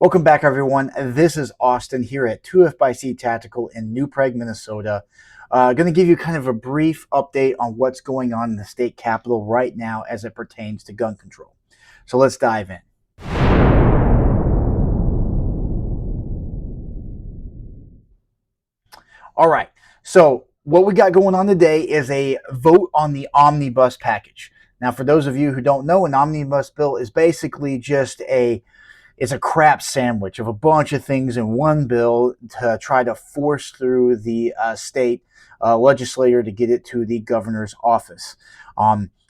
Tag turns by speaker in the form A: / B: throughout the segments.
A: Welcome back, everyone. This is Austin here at 2F Tactical in New Prague, Minnesota. Going to give you kind of a brief update on what's going on in the state capitol right now as it pertains to gun control. So let's dive in. All right. So what we got going on today is a vote on the Omnibus package. Now, for those of you who don't know, an Omnibus bill is basically just it's a crap sandwich of a bunch of things in one bill to try to force through the state legislator to get it to the governor's office.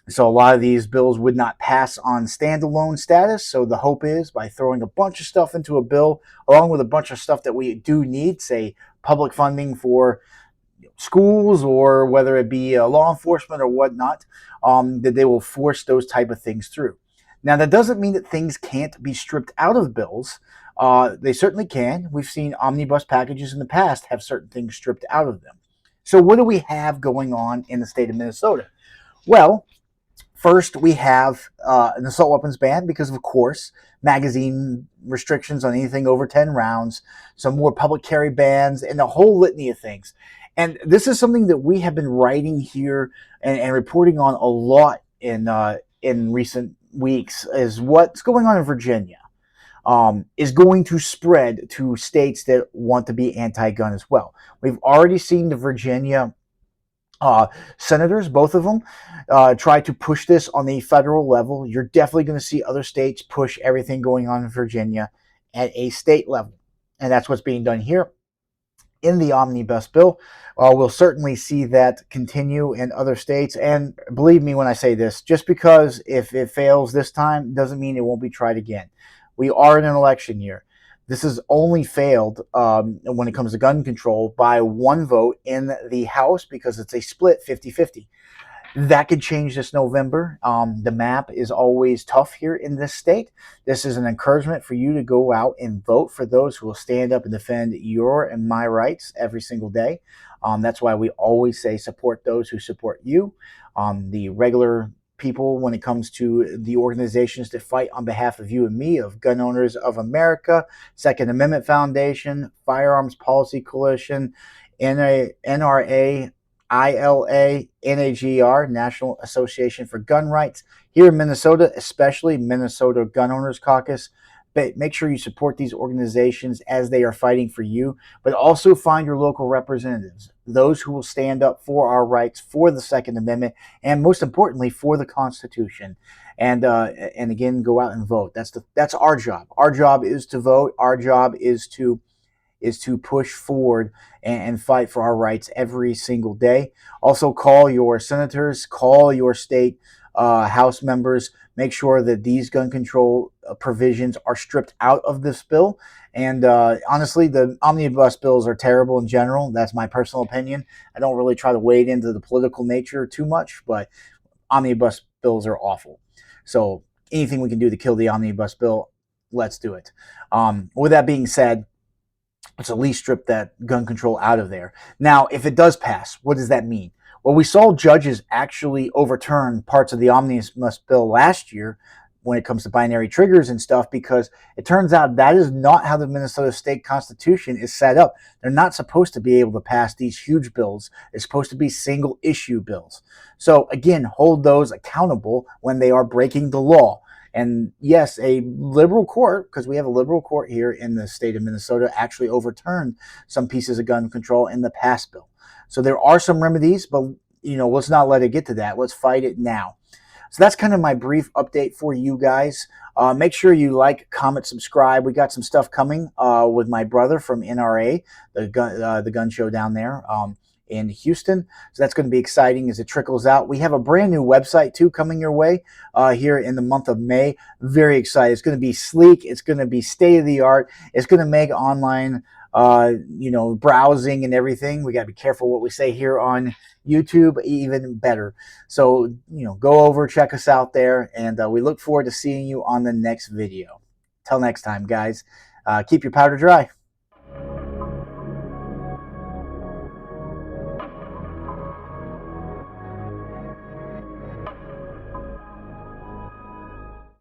A: So a lot of these bills would not pass on standalone status. So the hope is by throwing a bunch of stuff into a bill, along with a bunch of stuff that we do need, say public funding for schools or whether it be law enforcement or whatnot, that they will force those type of things through. Now, that doesn't mean that things can't be stripped out of bills. They certainly can. We've seen omnibus packages in the past have certain things stripped out of them. So what do we have going on in the state of Minnesota? Well, first we have an assault weapons ban because, of course, magazine restrictions on anything over 10 rounds, some more public carry bans, and a whole litany of things. And this is something that we have been writing here and reporting on a lot in recent weeks, is what's going on in Virginia is going to spread to states that want to be anti-gun as well. We've already seen the Virginia senators, both of them, try to push this on the federal level. You're definitely going to see other states push everything going on in Virginia at a state level. And that's what's being done here in the omnibus bill. We'll certainly see that continue in other states. And believe me when I say this, just because if it fails this time doesn't mean it won't be tried again. We are in an election year. This has only failed when it comes to gun control by one vote in the House because it's a split 50-50. That could change this November. The map is always tough here in this state. This is an encouragement for you to go out and vote for those who will stand up and defend your and my rights every single day. That's why we always say support those who support you. The regular people, when it comes to the organizations that fight on behalf of you and me, of Gun Owners of America, Second Amendment Foundation, Firearms Policy Coalition, NRA, ILA, NAGR, National Association for Gun Rights. Here in Minnesota, especially Minnesota Gun Owners Caucus. But make sure you support these organizations as they are fighting for you, but also find your local representatives, those who will stand up for our rights, for the Second Amendment, and most importantly, for the Constitution. And again, go out and vote. That's our job. Our job is to vote. Our job is to push forward and fight for our rights every single day. Also, call your senators, call your state House members. Make sure that these gun control provisions are stripped out of this bill. And honestly, the omnibus bills are terrible in general. That's my personal opinion. I don't really try to wade into the political nature too much, but omnibus bills are awful. So anything we can do to kill the omnibus bill, let's do it. With that being said, let's at least strip that gun control out of there. Now, if it does pass, what does that mean? Well, we saw judges actually overturn parts of the omnibus bill last year when it comes to binary triggers and stuff, because it turns out that is not how the Minnesota state constitution is set up. They're not supposed to be able to pass these huge bills. It's supposed to be single issue bills. So again, hold those accountable when they are breaking the law. And yes, a liberal court, because we have a liberal court here in the state of Minnesota, actually overturned some pieces of gun control in the past bill. So there are some remedies, but let's not let it get to that. Let's fight it now. So that's kind of my brief update for you guys. Make sure you like, comment, subscribe. We got some stuff coming with my brother from NRA, the gun show down there in Houston. So that's going to be exciting as it trickles out. We have a brand new website too coming your way here in the month of May. Very excited. It's going to be sleek. It's going to be state of the art. It's going to make online browsing and everything. We got to be careful what we say here on YouTube, even better. So, go over, check us out there, and we look forward to seeing you on the next video. Till next time, guys, keep your powder dry.